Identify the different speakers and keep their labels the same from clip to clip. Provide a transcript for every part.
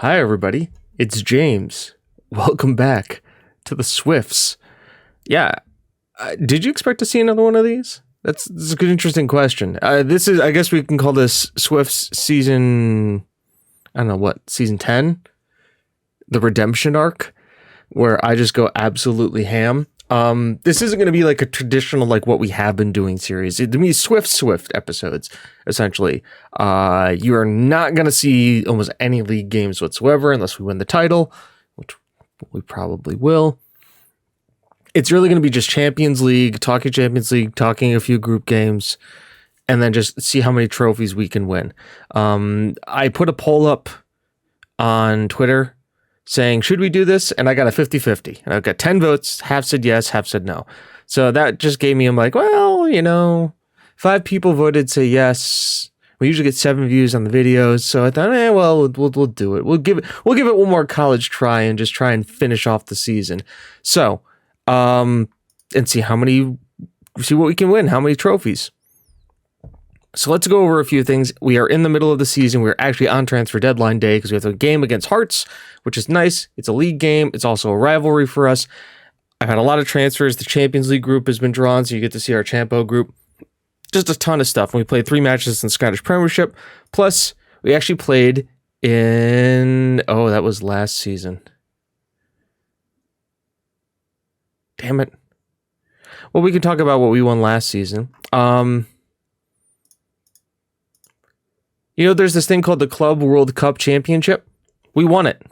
Speaker 1: Hi, everybody. It's James. Welcome back to the Swifts. Yeah. Did you expect to see another one of these? That's a good, interesting question. This is, I guess we can call this Swifts season, I don't know what, season 10? The redemption arc, where I just go absolutely ham. This isn't going to be like a traditional, like what we have been doing series. To me, Swift episodes, essentially. You are not going to see almost any league games whatsoever unless we win the title, which we probably will. It's really going to be just Champions League, talking a few group games, and then just see how many trophies we can win. I put a poll up on Twitter saying, should we do this? And I got a 50-50. And I've got 10 votes. Half said yes, half said no. So that just gave me, I'm like, well, 5 people voted say yes. We usually get 7 views on the videos. So I thought, we'll do it. We'll give it one more college try and just try and finish off the season. So, and see what we can win, how many trophies. So let's go over a few things. We are in the middle of the season. We're actually on transfer deadline day because we have a game against Hearts, which is nice. It's a league game. It's also a rivalry for us. I've had a lot of transfers. The Champions League group has been drawn, so you get to see our Champo group. Just a ton of stuff. And we played 3 matches in Scottish Premiership. Plus, we actually played in... Oh, that was last season. Damn it. Well, we can talk about what we won last season. There's this thing called the Club World Cup Championship. We won it.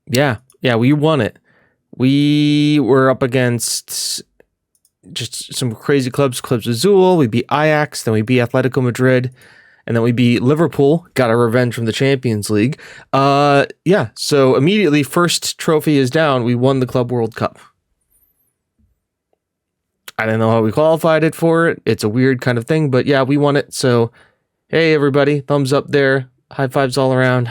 Speaker 1: Yeah, we won it. We were up against just some crazy clubs. Clubs Azul. We beat Ajax. Then we beat Atletico Madrid. And then we beat Liverpool. Got our revenge from the Champions League. So immediately, first trophy is down. We won the Club World Cup. I don't know how we qualified it for it. It's a weird kind of thing, but yeah, we won it. So, hey, everybody, thumbs up there. High fives all around.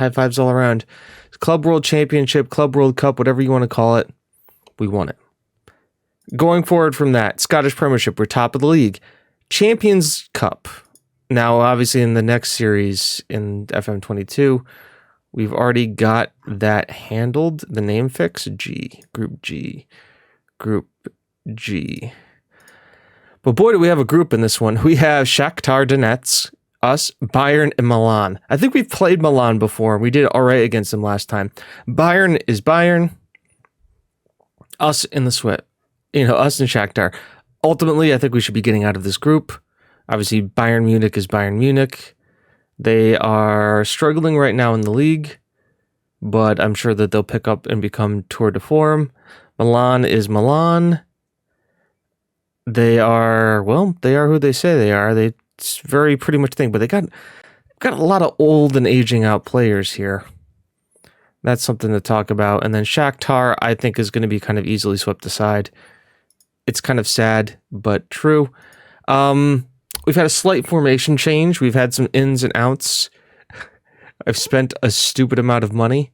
Speaker 1: Club World Championship, Club World Cup, whatever you want to call it. We won it. Going forward from that, Scottish Premiership, we're top of the league. Champions Cup. Now, obviously, in the next series in FM22, we've already got that handled. The name fix, Group G. But boy, do we have a group in this one. We have Shakhtar Donetsk, us, Bayern, and Milan. I think we've played Milan before. We did all right against them last time. Bayern is Bayern. Us in the Swift. Us and Shakhtar. Ultimately, I think we should be getting out of this group. Obviously, Bayern Munich is Bayern Munich. They are struggling right now in the league, but I'm sure that they'll pick up and become tour de form. Milan is Milan. They are who they say they are. It's very pretty much thing, but they got a lot of old and aging out players here. That's something to talk about. And then Shakhtar, I think, is going to be kind of easily swept aside. It's kind of sad, but true. We've had a slight formation change. We've had some ins and outs. I've spent a stupid amount of money.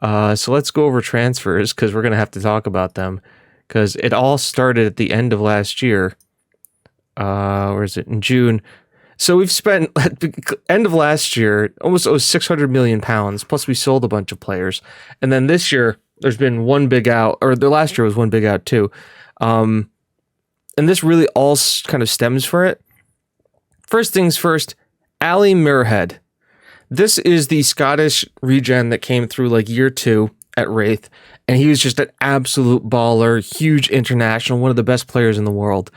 Speaker 1: So let's go over transfers because we're going to have to talk about them. Because it all started at the end of last year. Where is it? In June. So we've spent, at the end of last year, almost £600 million. Plus we sold a bunch of players. And then this year, there's been one big out. Or the last year was one big out too. And this really all kind of stems for it. First things first, Ali Muirhead. This is the Scottish regen that came through like year 2 at Wraith. And he was just an absolute baller, huge international, one of the best players in the world.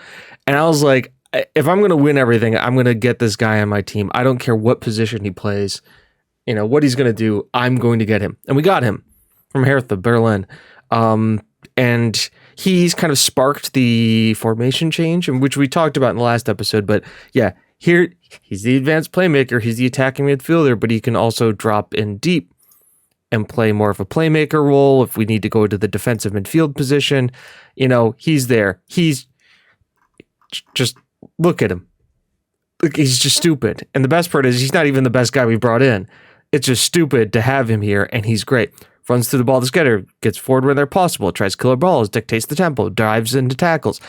Speaker 1: And I was like, if I'm going to win everything, I'm going to get this guy on my team. I don't care what position he plays, what he's going to do. I'm going to get him. And we got him from Hertha Berlin. And he's kind of sparked the formation change, which we talked about in the last episode. But yeah, here he's the advanced playmaker. He's the attacking midfielder, but he can also drop in deep and play more of a playmaker role if we need to go to the defensive midfield position. He's there. He's just, look at him. Look, he's just stupid. And the best part is he's not even the best guy we brought in. It's just stupid to have him here, and he's great. Runs through the ball to Sketter, gets forward where they're possible, tries killer balls, dictates the tempo, dives into tackles.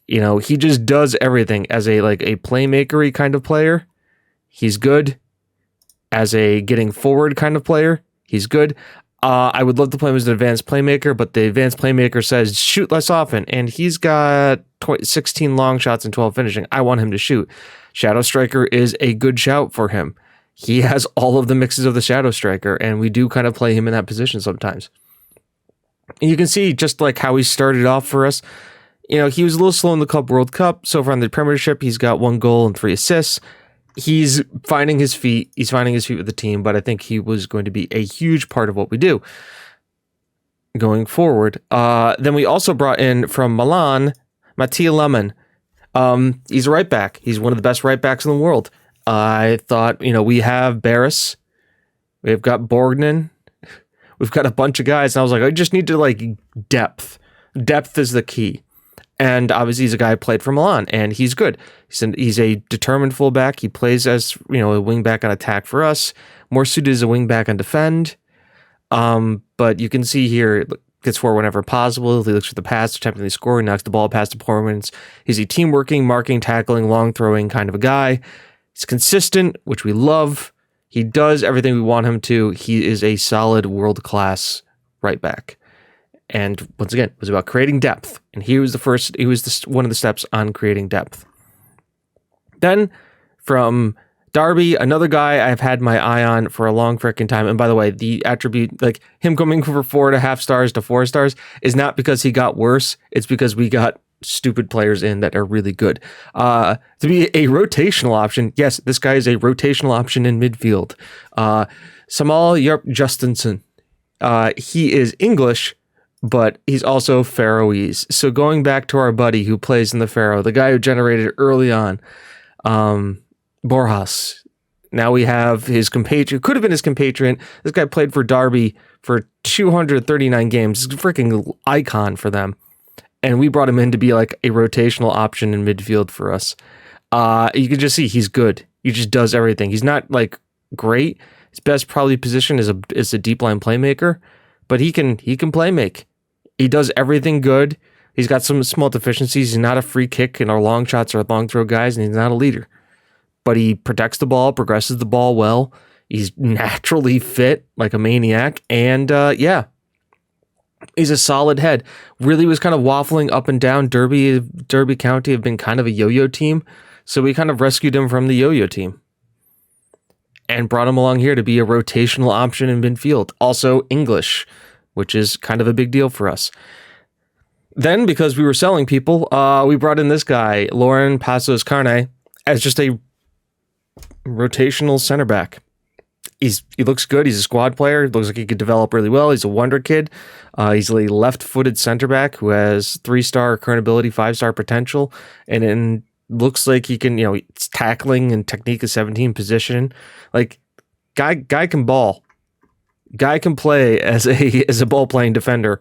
Speaker 1: He just does everything as a playmaker-y kind of player. He's good. as a getting forward kind of player. He's good. I would love to play him as an advanced playmaker, but the advanced playmaker says shoot less often, and he's got 16 long shots and 12 finishing. I want him to shoot. Shadow Striker is a good shout for him. He has all of the mixes of the Shadow Striker, and we do kind of play him in that position sometimes. And you can see just like how he started off for us. You know, he was a little slow in the Club World Cup. So far in the Premiership, he's got 1 goal and 3 assists. He's finding his feet. He's finding his feet with the team, but I think he was going to be a huge part of what we do going forward. Then we also brought in from Milan, Mattia Lemon. He's a right back. He's one of the best right backs in the world. I thought, you know, we have Barris. We've got Borgnen. We've got a bunch of guys. And I was like, I just need to like depth. Depth is the key. And obviously he's a guy who played for Milan, and he's good. He's a determined fullback. He plays as, you know, a wing back on attack for us, more suited as a wing back on defend. But you can see here, gets forward whenever possible. He looks for the pass, attempting to score. He knocks the ball past opponents. He's a team working, marking, tackling, long throwing kind of a guy. He's consistent, which we love. He does everything we want him to. He is a solid world-class right back. And once again, it was about creating depth. And he was one of the steps on creating depth. Then from Derby, another guy I've had my eye on for a long freaking time. And by the way, the attribute, like him coming from 4.5 stars to 4 stars, is not because he got worse. It's because we got stupid players in that are really good. To be a rotational option, yes, this guy is a rotational option in midfield. Samal Justinson. He is English, but he's also Faroese. So going back to our buddy who plays in the Faro, the guy who generated early on, Borjas. Now we have his compatriot, could have been his compatriot. This guy played for Derby for 239 games. He's a freaking icon for them. And we brought him in to be like a rotational option in midfield for us. You can just see he's good. He just does everything. He's not like great. His best probably position is a deep line playmaker, but he can play make. He does everything good. He's got some small deficiencies. He's not a free kick and our long shots or long throw guys, and he's not a leader. But he protects the ball, progresses the ball well. He's naturally fit like a maniac. And yeah, he's a solid head. Really was kind of waffling up and down. Derby County have been kind of a yo-yo team. So we kind of rescued him from the yo-yo team and brought him along here to be a rotational option in midfield. Also English, which is kind of a big deal for us. Then, because we were selling people, we brought in this guy, Lauren Passos Carne, as just a rotational center back. He looks good. He's a squad player. Looks like he could develop really well. He's a wonder kid. He's a left-footed center back who has 3-star current ability, 5-star potential, and then looks like he can, it's tackling and technique is 17 position. Like, guy can ball. Guy can play as a ball playing defender.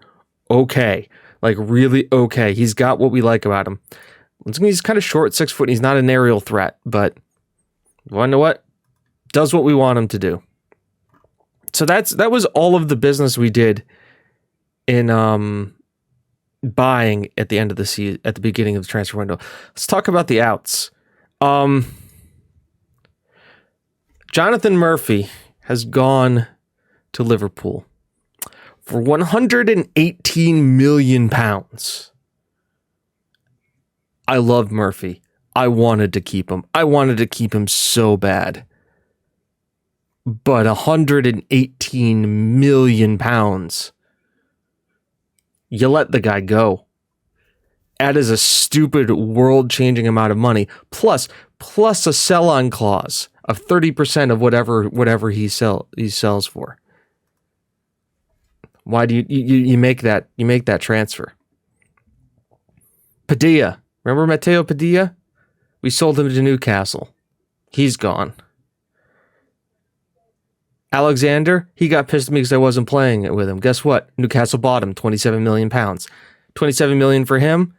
Speaker 1: Okay. Like really okay. He's got what we like about him. He's kind of short, 6 foot. And he's not an aerial threat, but you want to know what? Does what we want him to do. So that was all of the business we did in buying at the end of the season, at the beginning of the transfer window. Let's talk about the outs. Jonathan Murphy has gone to Liverpool for £118 million. I love Murphy. I wanted to keep him. I wanted to keep him so bad. But £118 million. You let the guy go. That is a stupid world-changing amount of money. Plus a sell-on clause of 30% of whatever he sells for. Why do you make that? You make that transfer. Padilla. Remember Matteo Padilla? We sold him to Newcastle. He's gone. Alexander, he got pissed at me because I wasn't playing it with him. Guess what? Newcastle bought him, £27 million. £27 million for him.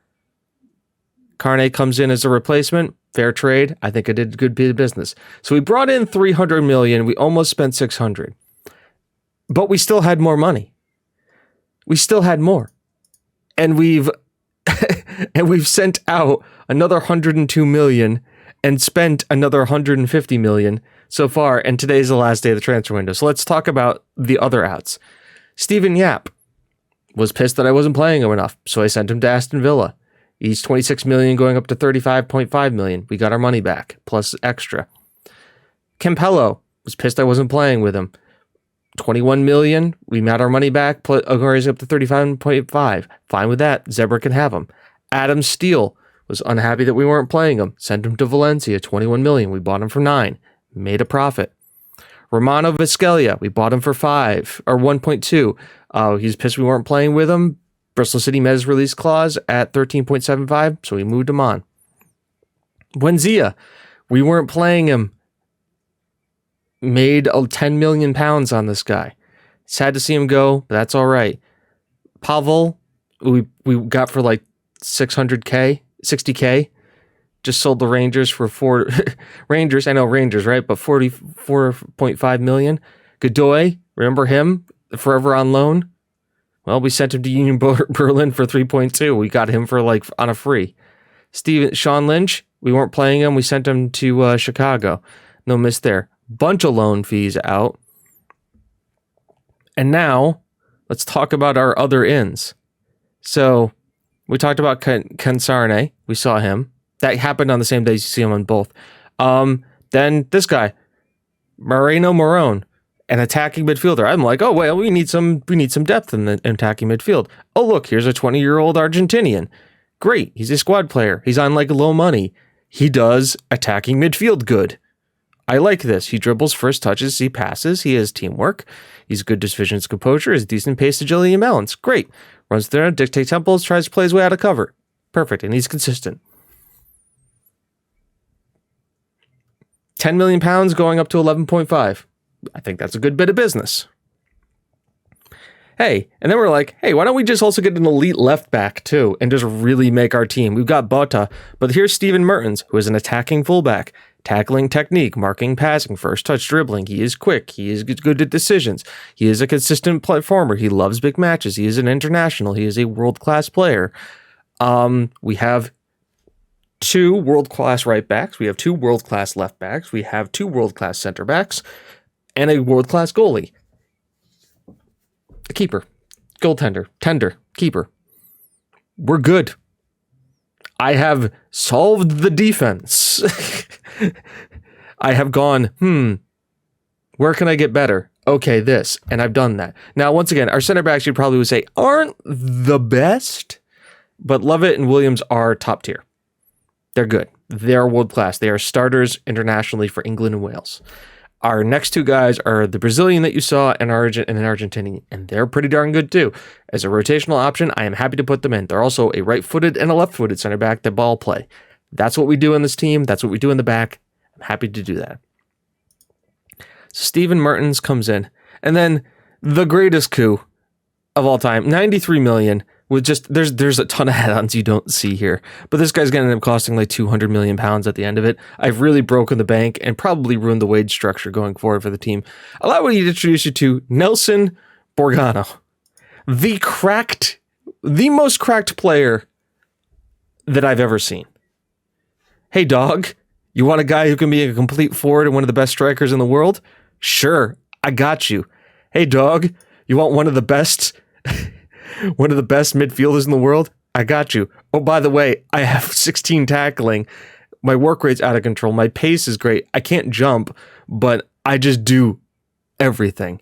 Speaker 1: Carne comes in as a replacement. Fair trade. I think I did a good bit of business. So we brought in $300 million. We almost spent $600. But we still had more money. We still had more. And we've sent out another $102 million and spent another $150 million. so far, and today's the last day of the transfer window. So let's talk about the other outs. Stephen Yap was pissed that I wasn't playing him enough, so I sent him to Aston Villa. He's 26 million going up to 35.5 million. We got our money back, plus extra. Campello was pissed I wasn't playing with him. 21 million, we got our money back, raising up to 35.5. Fine with that. Zebra can have him. Adam Steele was unhappy that we weren't playing him. Sent him to Valencia, 21 million. We bought him for 9. Made a profit. Romano Viscalia, we bought him for 1.2. He's pissed we weren't playing with him. Bristol City met his release clause at 13.75, so we moved him on. Wenzia, we weren't playing him. Made 10 million pounds on this guy. Sad to see him go, but that's all right. Pavel, we got for like 60K. Just sold the Rangers for Rangers, I know Rangers, right? But 44.5 million. Godoy, remember him? Forever on loan. Well, we sent him to Union Berlin for 3.2. We got him for like on a free. Sean Lynch, we weren't playing him. We sent him to Chicago. No miss there. Bunch of loan fees out. And now let's talk about our other ins. So we talked about Kansarne. We saw him. That happened on the same day. You see him on both. Then this guy, Moreno Morone, an attacking midfielder. I'm like, oh well, we need some depth in the attacking midfield. Oh look, here's a 20-year-old Argentinian. Great, he's a squad player. He's on like low money. He does attacking midfield good. I like this. He dribbles, first touches, he passes, he has teamwork. He's good decisions, composure, has decent pace, agility, and balance. Great. Runs through, dictates tempos, tries to play his way out of cover. Perfect, and he's consistent. 10 million pounds going up to 11.5. I think that's a good bit of business. Hey, and then we're like, hey, why don't we just also get an elite left back too and just really make our team? We've got Bota, but here's Steven Mertens, who is an attacking fullback. Tackling technique, marking, passing, first touch, dribbling. He is quick. He is good at decisions. He is a consistent performer. He loves big matches. He is an international. He is a world-class player. We have 2 world-class right backs. We have 2 world-class left backs. We have 2 world-class center backs and a world-class goalie. A keeper, goaltender, keeper. We're good. I have solved the defense. I have gone, where can I get better? Okay, this. And I've done that. Now, once again, our center backs, you probably would say, aren't the best, but Lovett and Williams are top tier. They're good. They're world class. They are starters internationally for England and Wales. Our next 2 guys are the Brazilian that you saw and an Argentinian, and they're pretty darn good too. As a rotational option, I am happy to put them in. They're also a right-footed and a left-footed center back that ball play. That's what we do in this team. That's what we do in the back. I'm happy to do that. So Steven Mertens comes in, and then the greatest coup of all time, 93 million. With just there's a ton of add-ons you don't see here, but this guy's gonna end up costing like 200 million pounds at the end of it. I've really broken the bank and probably ruined the wage structure going forward for the team. Allow me to introduce you to Nelson Borgano, the most cracked player that I've ever seen. Hey dog, you want a guy who can be a complete forward and one of the best strikers in the world? Sure, I got you. Hey dog, you want one of the best midfielders in the world? I got you. Oh, by the way, I have 16 tackling. My work rate's out of control. My pace is great. I can't jump, but I just do everything.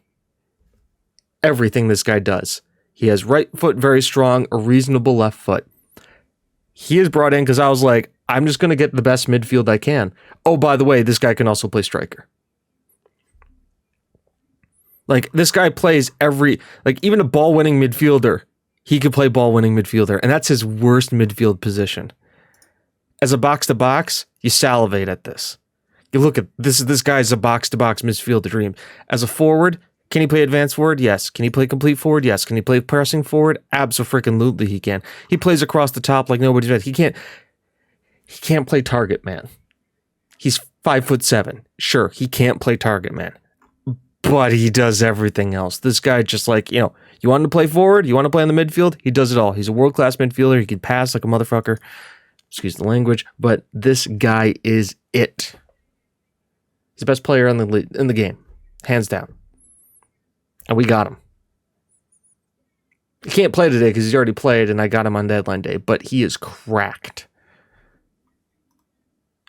Speaker 1: Everything this guy does. He has right foot very strong, a reasonable left foot. He is brought in because I was like, I'm just going to get the best midfield I can. Oh, by the way, this guy can also play striker. Like, this guy plays even a ball-winning midfielder, he could play ball-winning midfielder, and that's his worst midfield position. As a box-to-box, you salivate at this. You look at this guy's a box-to-box midfield dream. As a forward, can he play advanced forward? Yes. Can he play complete forward? Yes. Can he play pressing forward? Abso-freaking-lutely he can. He plays across the top like nobody's read. He can't play target man. He's 5'7". Sure, he can't play target man. But he does everything else. This guy just you want him to play forward? You want to play in the midfield? He does it all. He's a world-class midfielder. He can pass like a motherfucker. Excuse the language. But this guy is it. He's the best player in the game, hands down. And we got him. He can't play today because he's already played, and I got him on deadline day, but he is cracked.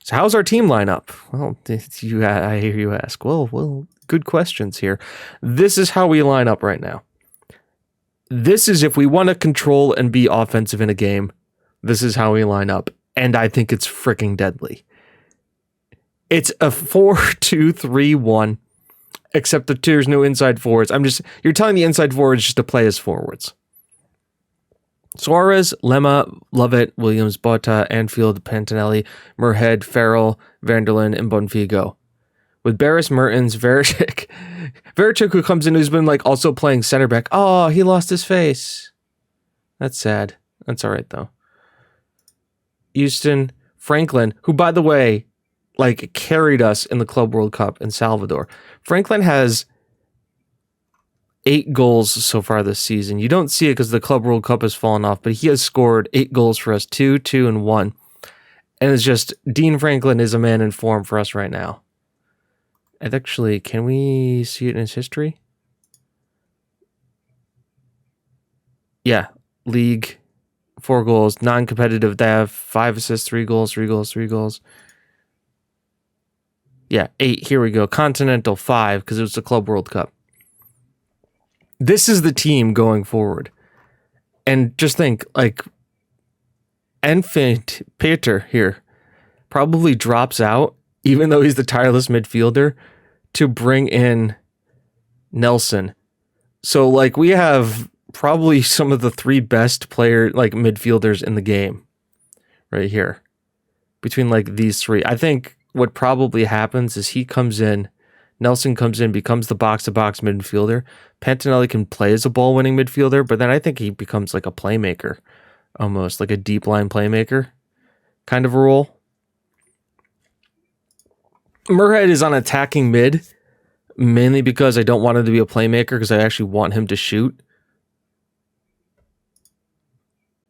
Speaker 1: So how's our team line up? Well, I hear you ask. Well, good questions here. This is how we line up right now. This is if we want to control and be offensive in a game, this is how we line up. And I think it's freaking deadly. It's a 4-2-3-1, except that there's no inside forwards. You're telling the inside forwards just to play as forwards. Suarez, Lemma, Lovett, Williams, Bota, Anfield, Pantinelli, Murhead, Farrell, Vanderlyn, and Bonfigo. With Barris, Mertens, Verichik, who comes in, who's been like also playing center back. Oh, he lost his face. That's sad. That's all right though. Houston, Franklin, who by the way, like carried us in the Club World Cup in Salvador. Franklin has 8 goals so far this season. You don't see it because the Club World Cup has fallen off, but he has scored 8 goals for us, 2, 2, and 1. And it's just, Dean Franklin is a man in form for us right now. And actually, can we see it in his history? Yeah, league, 4 goals, non-competitive. They have 5 assists, 3 goals, 3 goals, 3 goals. Yeah, 8, here we go. Continental, 5, because it was the Club World Cup. This is the team going forward. And just think, like, Enfant Peter here probably drops out, even though he's the tireless midfielder, to bring in Nelson. So, like, we have probably some of the 3 best midfielders in the game right here. Between, like, these 3. I think what probably happens is he comes in, Nelson comes in, becomes the box-to-box midfielder. Pantinelli can play as a ball-winning midfielder, but then I think he becomes like a playmaker, almost like a deep line playmaker kind of a role. Murhead is on attacking mid, mainly because I don't want him to be a playmaker, because I actually want him to shoot.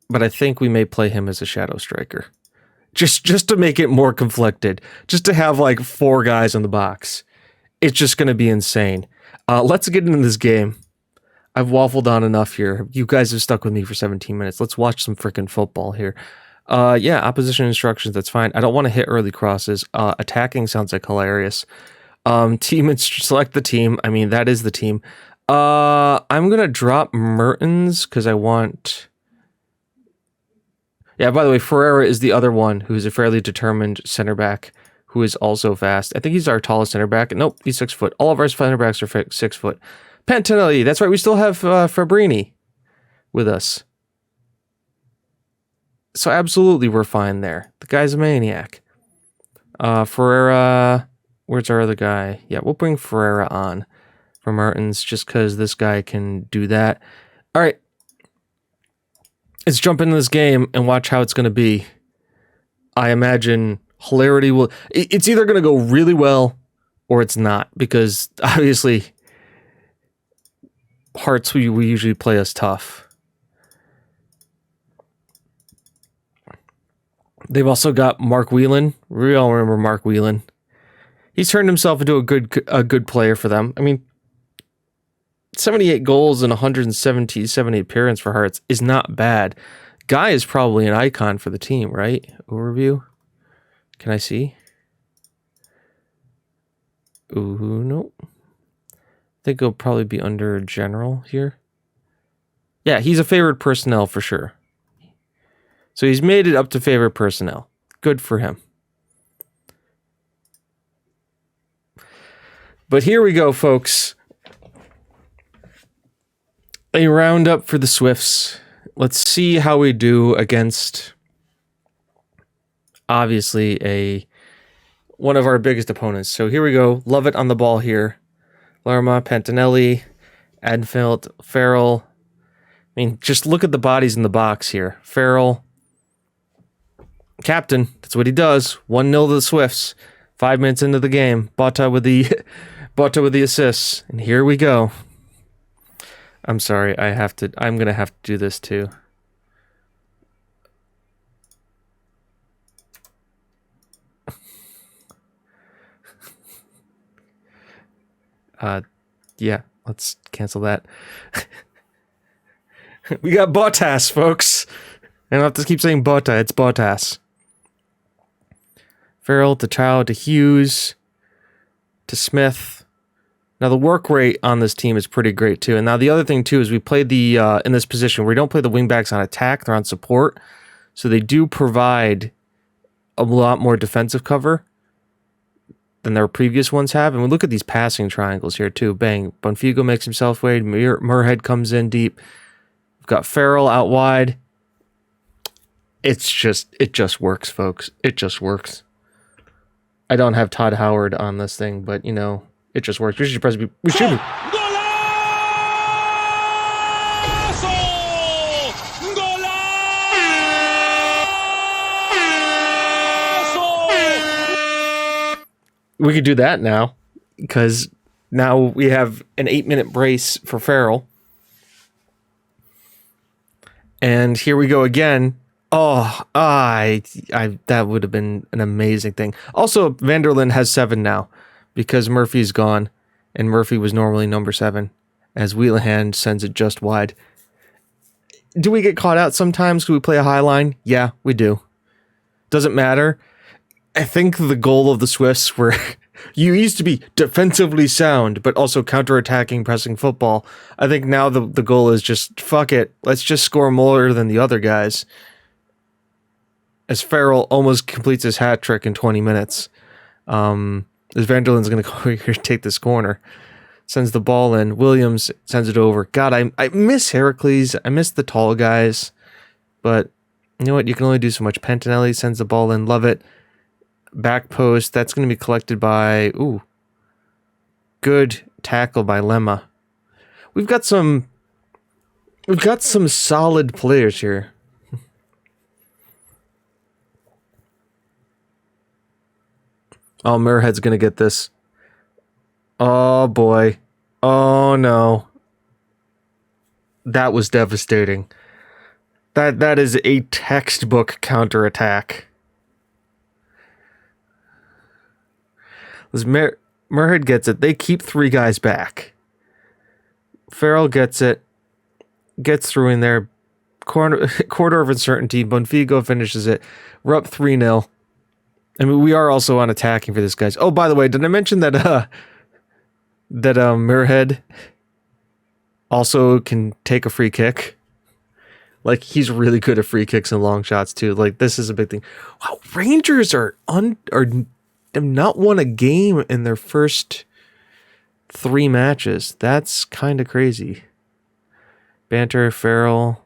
Speaker 1: But I think we may play him as a shadow striker. Just to make it more conflicted. Just to have like 4 guys in the box. It's just going to be insane. Let's get into this game. I've waffled on enough here. You guys have stuck with me for 17 minutes. Let's watch some freaking football here. Yeah, opposition instructions, that's fine. I don't want to hit early crosses. Attacking sounds like hilarious. Team and select the team. I mean, that is the team. I'm going to drop Mertens because I want... Yeah, by the way, Ferreira is the other one who's a fairly determined center back who is also fast. I think he's our tallest center back. Nope, he's 6 foot. All of our center backs are 6 foot. Pantinelli, that's right, we still have Fabrini with us. So absolutely we're fine there. The guy's a maniac. Ferreira, where's our other guy? Yeah, we'll bring Ferreira on for Mertens just because this guy can do that. All right. Let's jump into this game and watch how it's going to be. I imagine hilarity will... It's either going to go really well or it's not, because obviously Hearts, we usually play us tough. They've also got Mark Whelan. We all remember Mark Whelan. He's turned himself into a good player for them. I mean, 78 goals and 170 appearance for Hearts is not bad. Guy is probably an icon for the team, right? Overview. Can I see? Ooh, nope. I think it'll probably be under general here. Yeah, he's a favorite personnel for sure. So he's made it up to favorite personnel. Good for him. But here we go, folks. A roundup for the Swifts. Let's see how we do against, obviously, one of our biggest opponents. So here we go. Lovett on the ball here. Lerma, Pantinelli, Adfeld, Farrell. I mean, just look at the bodies in the box here. Farrell, captain. That's what he does. 1-0 to the Swifts. 5 minutes into the game. Bota with the assists. And here we go. I'm sorry, I'm going to have to do this too. Yeah, let's cancel that. We got Bottas, folks. I don't have to keep saying Bota, it's Bottas. Farrell to Chow to Hughes to Smith. Now the work rate on this team is pretty great too. And now the other thing too is we play the in this position where we don't play the wingbacks on attack, they're on support. So they do provide a lot more defensive cover than their previous ones have. And we look at these passing triangles here too. Bang. Bonfigo makes himself wide. Murhead comes in deep. We've got Farrell out wide. It just works, folks. It just works. I don't have Todd Howard on this thing, but you know, it just works. We should be. We could do that now, because now we have an 8-minute brace for Farrell. And here we go again. Oh, that would have been an amazing thing. Also, Vanderlyn has 7 now because Murphy's gone, and Murphy was normally number 7 as Wheelahan sends it just wide. Do we get caught out sometimes? Do we play a high line? Yeah, we do. Doesn't matter. I think the goal of the Swifts were you used to be defensively sound, but also counterattacking, pressing football. I think now the goal is just, fuck it. Let's just score more than the other guys. As Farrell almost completes his hat trick in 20 minutes. As Vanderlyn's going to go here take this corner. Sends the ball in. Williams sends it over. God, I miss Heracles. I miss the tall guys. But you know what? You can only do so much. Pantinelli sends the ball in. Love it. Back post. That's going to be collected by... Ooh. Good tackle by Lemma. We've got some solid players here. Oh, Muirhead's going to get this. Oh, boy. Oh, no. That was devastating. That is a textbook counterattack. As Muirhead gets it, they keep 3 guys back. Farrell gets it. Gets through in there. Quarter of uncertainty. Bonfigo finishes it. We're up 3-0. I mean, we are also on attacking for this, guys. Oh, by the way, did I mention that Muirhead also can take a free kick? Like, he's really good at free kicks and long shots too. Like, this is a big thing. Wow, Rangers have not won a game in their first 3 matches. That's kind of crazy. Banter, Farrell,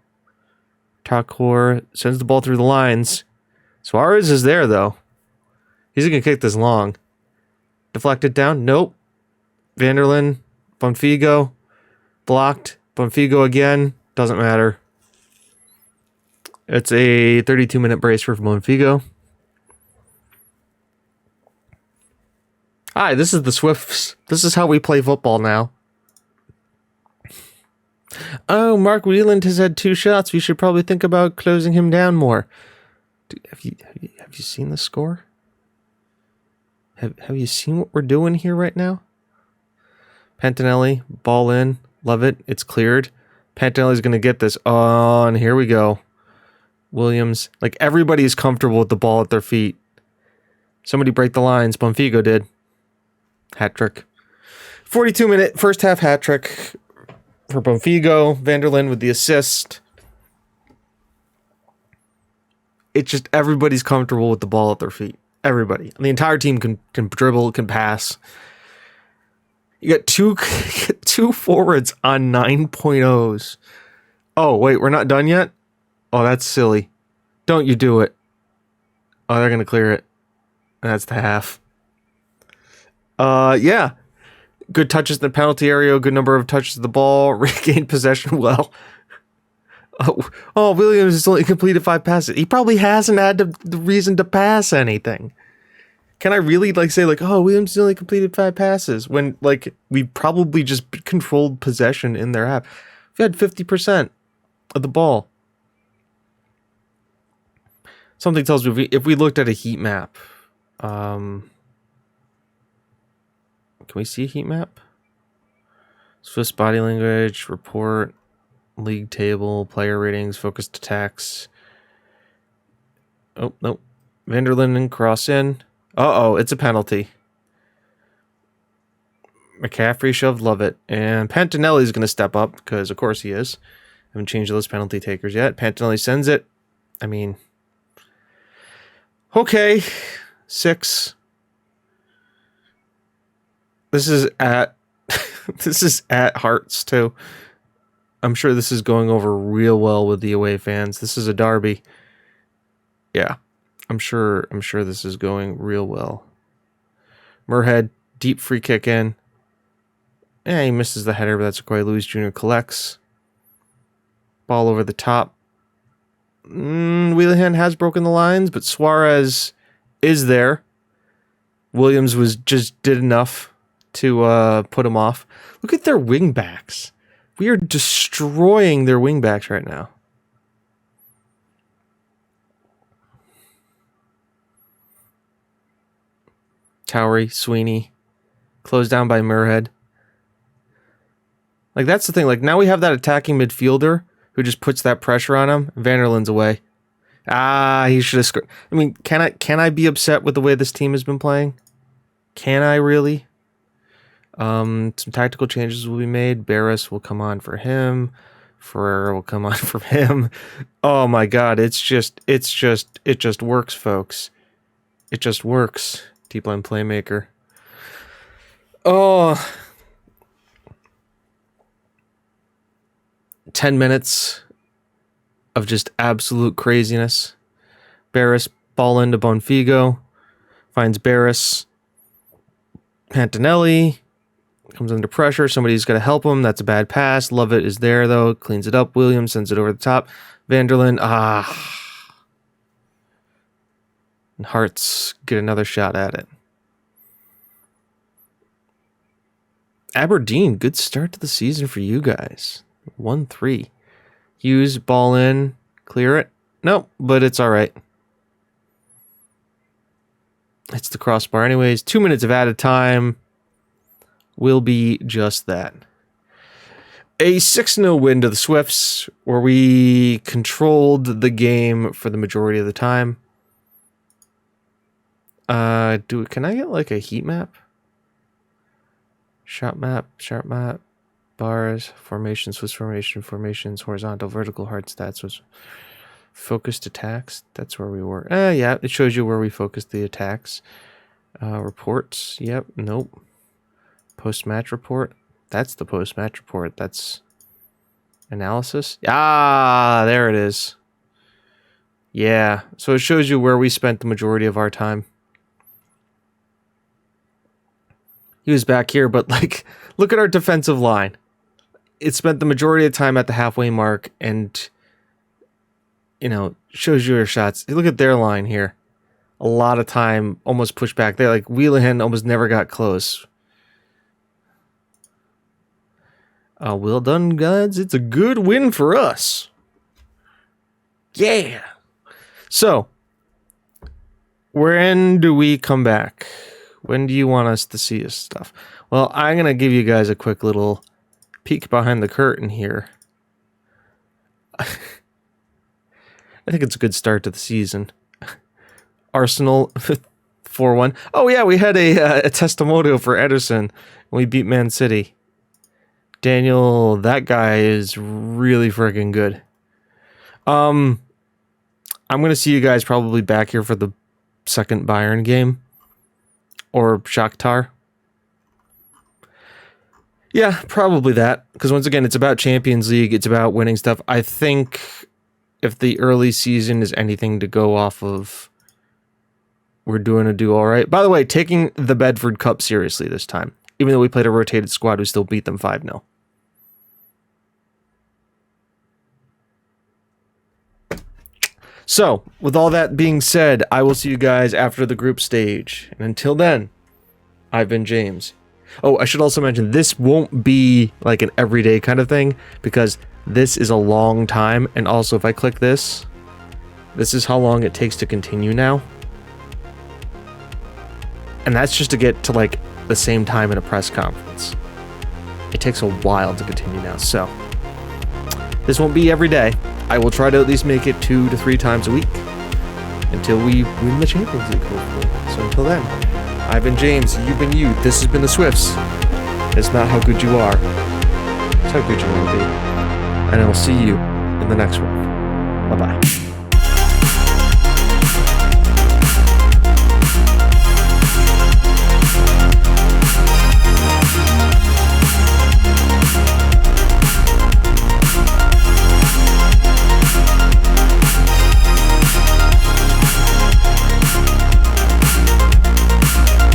Speaker 1: Takor sends the ball through the lines. Suarez is there though. He's going to kick this long. Deflected down. Nope. Vanderlyn. Bonfigo. Blocked. Bonfigo again. Doesn't matter. It's a 32-minute brace for Bonfigo. Hi, this is the Swifts. This is how we play football now. Oh, Mark Wheeland has had 2 shots. We should probably think about closing him down more. Dude, have you seen the score? Have you seen what we're doing here right now? Pantinelli, ball in. Love it. It's cleared. Pantinelli's going to get this. Oh, and here we go. Williams. Like, everybody's comfortable with the ball at their feet. Somebody break the lines. Bonfigo did. Hat trick. 42-minute first half hat trick for Bonfigo. Vanderlyn with the assist. It's just everybody's comfortable with the ball at their feet. Everybody. The entire team can dribble, can pass. You got two forwards on 9.0s. Oh, wait, we're not done yet? Oh, that's silly. Don't you do it. Oh, they're going to clear it. That's the half. Yeah. Good touches in the penalty area. Good number of touches of the ball. Regained possession well. Oh, Williams has only completed 5 passes. He probably hasn't had the reason to pass anything. Can I really say oh, Williams has only completed 5 passes when we probably just controlled possession in their half? We had 50% of the ball. Something tells me if we looked at a heat map, can we see a heat map? Swiss body language, report, league table, player ratings, focused attacks. Oh, no. Vanderlinden, cross in. Uh-oh, it's a penalty. McCaffrey shoved, love it. And Pantinelli's going to step up, because of course he is. Haven't changed those penalty takers yet. Pantinelli sends it. I mean, okay. 6. This is at this is at Hearts too. I'm sure this is going over real well with the away fans. This is a derby. Yeah. I'm sure this is going real well. Murhead, deep free kick in. He misses the header, but that's okay. Louis Jr. collects. Ball over the top. Wheelahan has broken the lines, but Suarez is there. Williams just did enough to put him off. Look at their wingbacks. We are destroying their wingbacks right now. Towery, Sweeney, closed down by Murhead. Like, that's the thing. Like, now we have that attacking midfielder who just puts that pressure on him. Vanderlin's away. He should have scored. I mean, can I be upset with the way this team has been playing? Can I really? Some tactical changes will be made. Barris will come on for him. Ferreira will come on for him. Oh my God. It just works, folks. It just works. Deep line playmaker. Oh, 10 minutes of just absolute craziness. Barris, ball into Bonfigo. Finds Barris. Pantinelli comes under pressure. Somebody's got to help him. That's a bad pass. Lovett is there, though. Cleans it up. Williams sends it over the top. Vanderlinden. And Hearts get another shot at it. Aberdeen, good start to the season for you guys. 1-3. Hughes, ball in. Clear it. Nope, but it's all right. It's the crossbar anyways. 2 minutes of added time will be just that. A 6-0 win to the Swifts, where we controlled the game for the majority of the time. Can I get like a heat map? Shot map, sharp map, bars, formation, Swiss formation, formations, horizontal, vertical, hard stats, was focused attacks. That's where we were. Yeah, it shows you where we focused the attacks. Reports, yep, nope. Post-match report. That's the post-match report. That's analysis. There it is. Yeah, so it shows you where we spent the majority of our time. He was back here, but like, look at our defensive line. It spent the majority of the time at the halfway mark, and shows you your shots. Look at their line here. A lot of time almost pushed back there. Like, Wheelahan almost never got close. Well done, guys. It's a good win for us. Yeah. So, when do we come back? When do you want us to see this stuff? Well, I'm going to give you guys a quick little peek behind the curtain here. I think it's a good start to the season. Arsenal 4-1. Oh, yeah, we had a testimonial for Ederson, and we beat Man City. Daniel, that guy is really freaking good. I'm going to see you guys probably back here for the second Bayern game. Or Shakhtar. Yeah, probably that. Because once again, it's about Champions League. It's about winning stuff. I think if the early season is anything to go off of, we're do all right. By the way, taking the Bedford Cup seriously this time. Even though we played a rotated squad, we still beat them 5-0. So, with all that being said, I will see you guys after the group stage. And until then, I've been James. Oh, I should also mention, this won't be like an everyday kind of thing, because this is a long time. And also, if I click this is how long it takes to continue now. And that's just to get to like the same time in a press conference. it takes a while to continue now. So this won't be every day. I will try to at least make it 2 to 3 times a week until we win the Champions League, hopefully. So until then, I've been James, you've been you, this has been the Swifts. It's not how good you are, it's how good you want to be. And I will see you in the next one. Bye-bye.